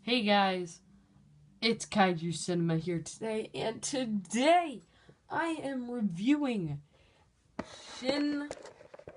Hey guys, it's Kaiju Cinema here today, and today I am reviewing Shin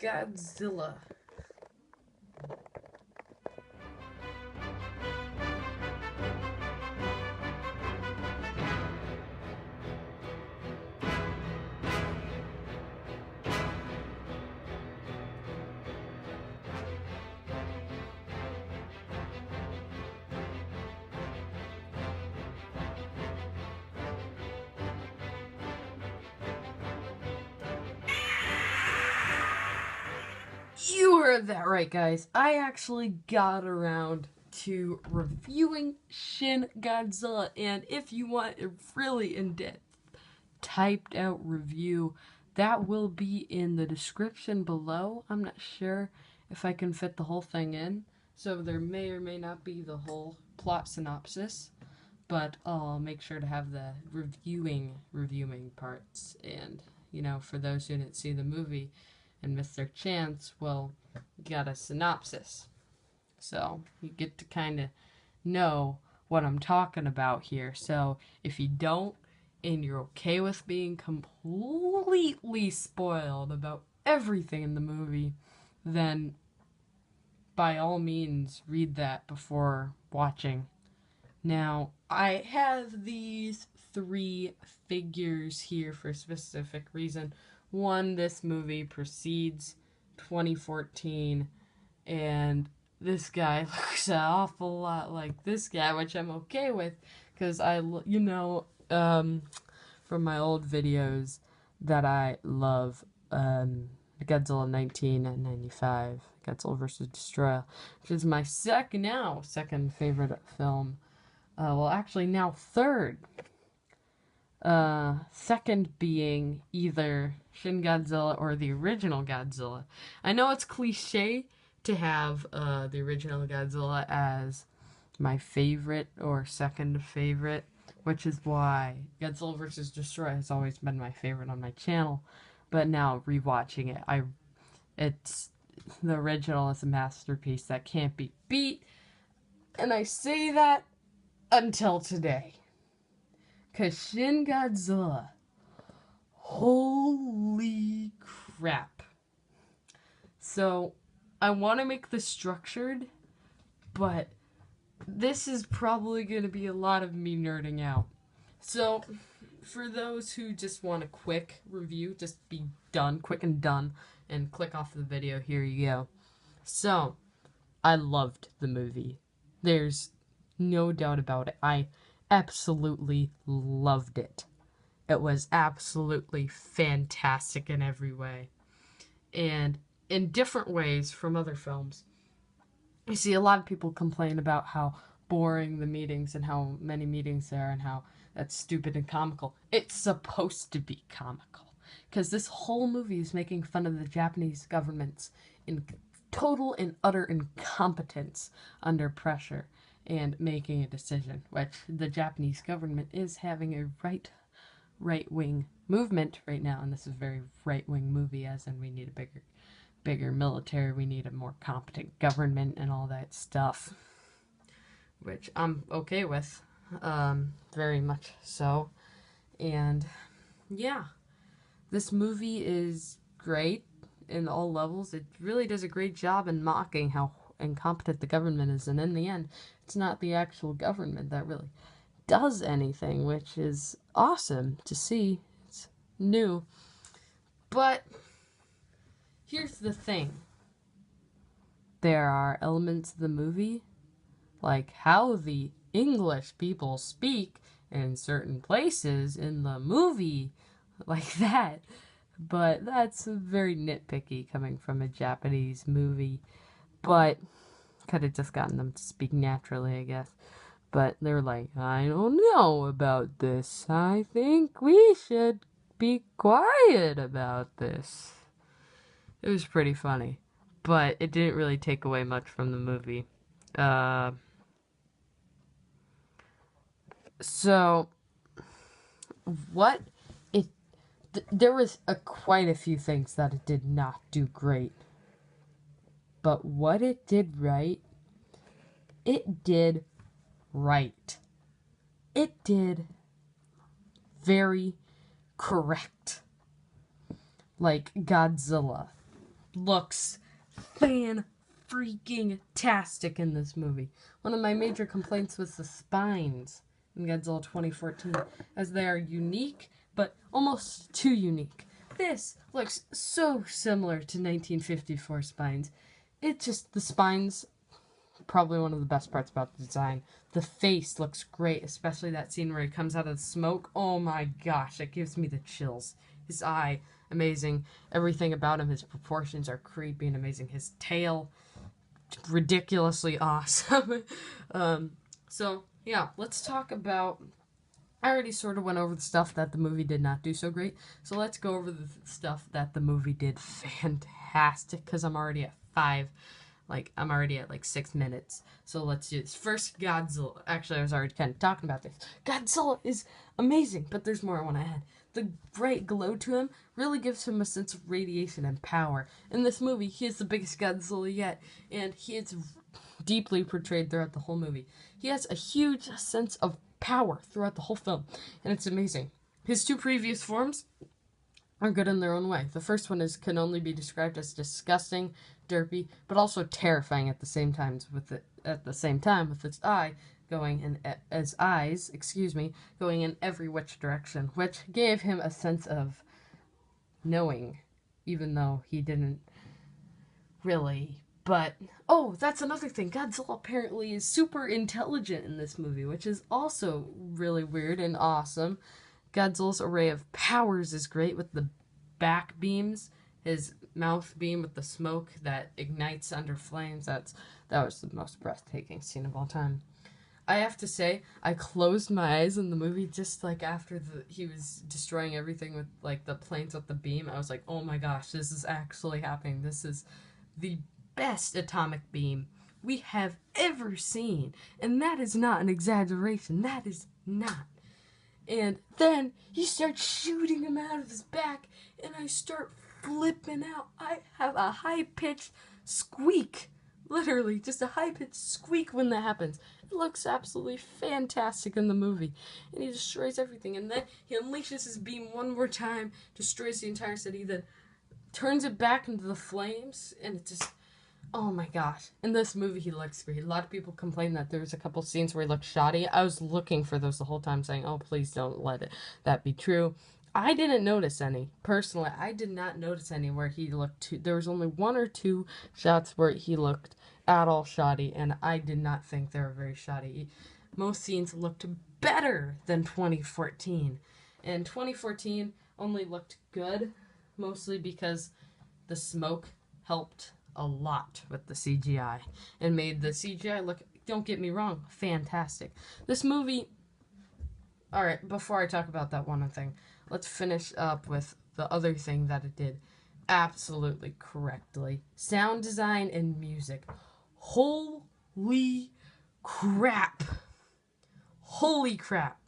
Godzilla. You heard that right, guys. I actually got around to reviewing Shin Godzilla, and if you want a really in-depth, typed out review, that will be in the description below. I'm not sure if I can fit the whole thing in, so there may or may not be the whole plot synopsis, but I'll make sure to have the reviewing parts. And for those who didn't see the movie and missed their chance, well, you got a synopsis, so you get to kind of know what I'm talking about here. So if you don't, and you're okay with being completely spoiled about everything in the movie, then by all means read that before watching. Now, I have these three figures here for a specific reason. One, this movie precedes 2014, and this guy looks an awful lot like this guy, which I'm okay with, because from my old videos that I love, Godzilla 1995, Godzilla vs. Destroyer, which is my second favorite film. Actually now third. Second being either Shin Godzilla or the original Godzilla. I know it's cliche to have the original Godzilla as my favorite or second favorite, which is why Godzilla vs. Destroyer has always been my favorite on my channel. But now rewatching it, it's the original is a masterpiece that can't be beat, and I say that until today. 'Cause Shin Godzilla, holy crap. So, I want to make this structured, but this is probably going to be a lot of me nerding out. So, for those who just want a quick review, just be done, quick and done, and click off the video, here you go. So, I loved the movie. There's no doubt about it. I absolutely loved it. It was absolutely fantastic in every way. And in different ways from other films. You see, a lot of people complain about how boring the meetings and how many meetings there are and how that's stupid and comical. It's supposed to be comical, because this whole movie is making fun of the Japanese government's in total and utter incompetence under pressure and making a decision, which the Japanese government is having a right-wing movement right now, and this is a very right-wing movie, as in we need a bigger military, we need a more competent government and all that stuff, which I'm okay with, very much so. And yeah, this movie is great in all levels. It really does a great job in mocking how incompetent the government is, and in the end, it's not the actual government that really does anything, which is awesome to see. It's new. But here's the thing. There are elements of the movie, like how the English people speak in certain places in the movie, like that. But that's very nitpicky coming from a Japanese movie. But could have just gotten them to speak naturally, I guess. But they're like, I don't know about this. I think we should be quiet about this. It was pretty funny, but it didn't really take away much from the movie. So, what it... there was quite a few things that it did not do great. But what it did right, it did right. It did very correct. Like, Godzilla looks fan-freaking-tastic in this movie. One of my major complaints was the spines in Godzilla 2014, as they are unique, but almost too unique. This looks so similar to 1954 spines. The spines, probably one of the best parts about the design. The face looks great, especially that scene where he comes out of the smoke. Oh my gosh, it gives me the chills. His eye, amazing. Everything about him, his proportions are creepy and amazing. His tail, ridiculously awesome. So, yeah, let's talk about... I already sort of went over the stuff that the movie did not do so great. So let's go over the stuff that the movie did fantastic, because I'm already at 6 minutes. So let's do this. First, Godzilla. Actually, I was already kind of talking about this. Godzilla is amazing, but there's more I want to add. The bright glow to him really gives him a sense of radiation and power. In this movie, he is the biggest Godzilla yet, and he is deeply portrayed throughout the whole movie. He has a huge sense of power throughout the whole film, and it's amazing. His two previous forms are good in their own way. The first one can only be described as disgusting, derpy, but also terrifying at the same time. With its eyes going in every which direction, which gave him a sense of knowing, even though he didn't really. But, oh, that's another thing. Godzilla apparently is super intelligent in this movie, which is also really weird and awesome. Godzilla's array of powers is great with the back beams, his mouth beam with the smoke that ignites under flames. That was the most breathtaking scene of all time. I have to say, I closed my eyes in the movie just like after he was destroying everything with like the planes with the beam. I was like, oh my gosh, this is actually happening. This is the best atomic beam we have ever seen. And that is not an exaggeration. That is not. And then he starts shooting him out of his back, and I start flipping out. I have a high-pitched squeak. Literally, just a high-pitched squeak when that happens. It looks absolutely fantastic in the movie. And he destroys everything. And then he unleashes his beam one more time, destroys the entire city, then turns it back into the flames, and it just... Oh my gosh. In this movie, he looks great. A lot of people complain that there was a couple scenes where he looked shoddy. I was looking for those the whole time, saying, oh, please don't let that be true. I didn't notice any. Personally, I did not notice any where he looked there was only one or two shots where he looked at all shoddy, and I did not think they were very shoddy. Most scenes looked better than 2014. And 2014 only looked good, mostly because the smoke helped a lot with the CGI and made the CGI look, don't get me wrong, fantastic. This movie, alright, before I talk about that one thing, let's finish up with the other thing that it did absolutely correctly. Sound design and music. Holy crap. Holy crap.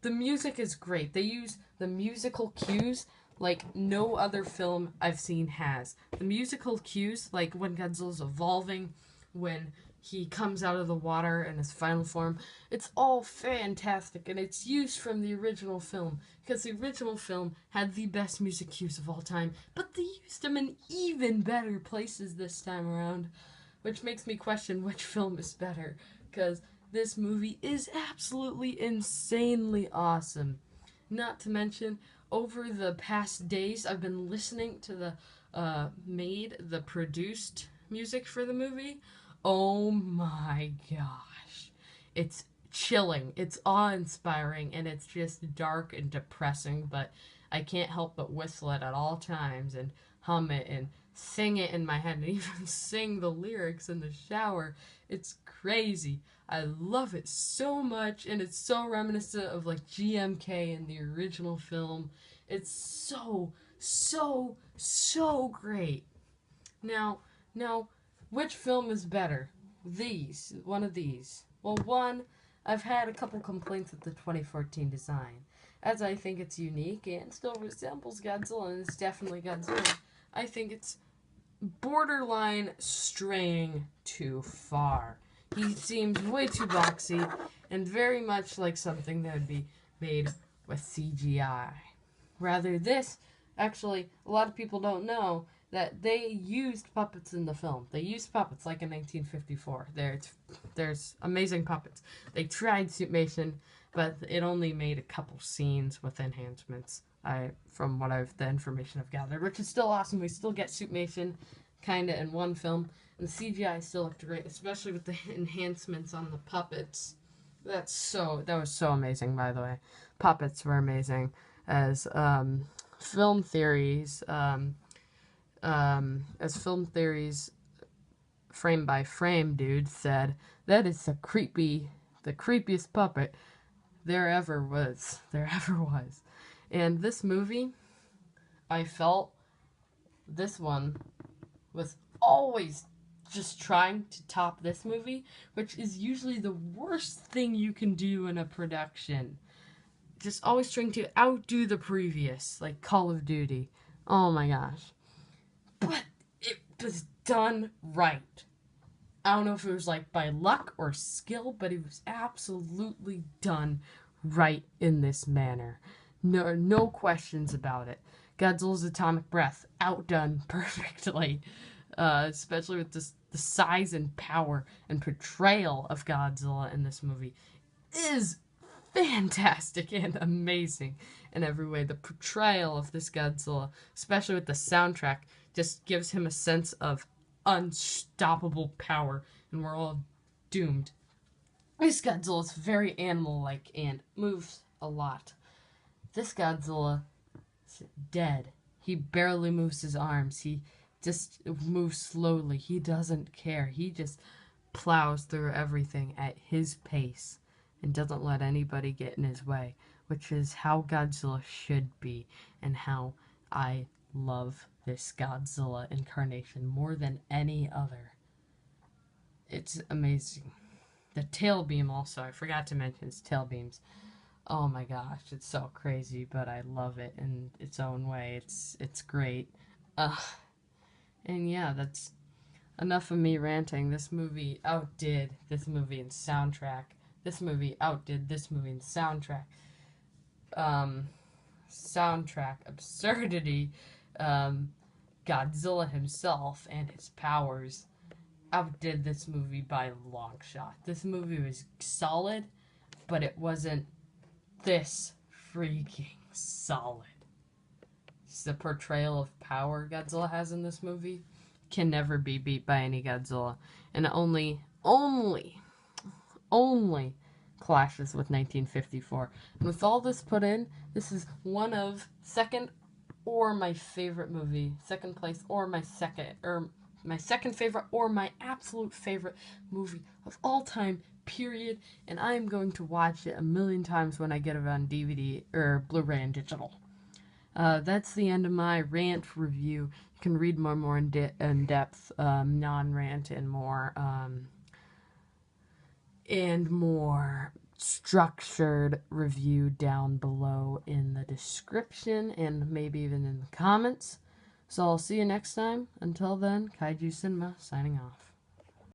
The music is great. They use the musical cues like no other film I've seen has. The musical cues, like when Godzilla's evolving, when he comes out of the water in his final form, it's all fantastic, and it's used from the original film, because the original film had the best music cues of all time, but they used them in even better places this time around, which makes me question which film is better, because this movie is absolutely insanely awesome. Not to mention, over the past days, I've been listening to the produced music for the movie. Oh my gosh. It's chilling. It's awe-inspiring, and it's just dark and depressing, but I can't help but whistle it at all times and hum it and sing it in my head and even sing the lyrics in the shower. It's crazy. I love it so much, and it's so reminiscent of like GMK in the original film. It's so great. Now, which film is better? One of these. Well, one, I've had a couple complaints with the 2014 design, as I think it's unique and still resembles Godzilla, and it's definitely Godzilla. I think it's borderline straying too far. He seems way too boxy and very much like something that would be made with CGI. Rather, this, actually, a lot of people don't know that they used puppets in the film. They used puppets like in 1954. There's amazing puppets. They tried suitmation, but it only made a couple scenes with enhancements. From the information I've gathered, which is still awesome. We still get suitmation, kinda in one film, and the CGI still looked great, especially with the enhancements on the puppets. That was so amazing, by the way. Puppets were amazing. As film theories, frame by frame dude said, that is the creepiest puppet there ever was. And this movie, I felt this one was always just trying to top this movie, which is usually the worst thing you can do in a production. Just always trying to outdo the previous, like Call of Duty. Oh my gosh. But it was done right. I don't know if it was like by luck or skill, but it was absolutely done right in this manner. No questions about it. Godzilla's atomic breath, outdone perfectly. Especially with the size and power and portrayal of Godzilla in this movie is fantastic and amazing in every way. The portrayal of this Godzilla, especially with the soundtrack, just gives him a sense of unstoppable power, and we're all doomed. This Godzilla is very animal-like and moves a lot. This Godzilla is dead. He barely moves his arms. He just moves slowly. He doesn't care. He just plows through everything at his pace and doesn't let anybody get in his way, which is how Godzilla should be, and how I love this Godzilla incarnation more than any other. It's amazing. The tail beam also, I forgot to mention his tail beams. Oh my gosh, it's so crazy, but I love it in its own way. It's great. And yeah, that's enough of me ranting. This movie outdid this movie in soundtrack. This movie outdid this movie in soundtrack. Soundtrack absurdity. Godzilla himself and his powers outdid this movie by a long shot. This movie was solid, but it wasn't this freaking solid. The portrayal of power Godzilla has in this movie can never be beat by any Godzilla, and it only clashes with 1954. And with all this put in, this is one of second my favorite movie, second place, or my second favorite, or my absolute favorite movie of all time, period. And I am going to watch it a million times when I get it on DVD or Blu-ray and digital. That's the end of my rant review. You can read more in depth, non-rant and more structured review down below in the description and maybe even in the comments. So I'll see you next time. Until then, Kaiju Cinema signing off.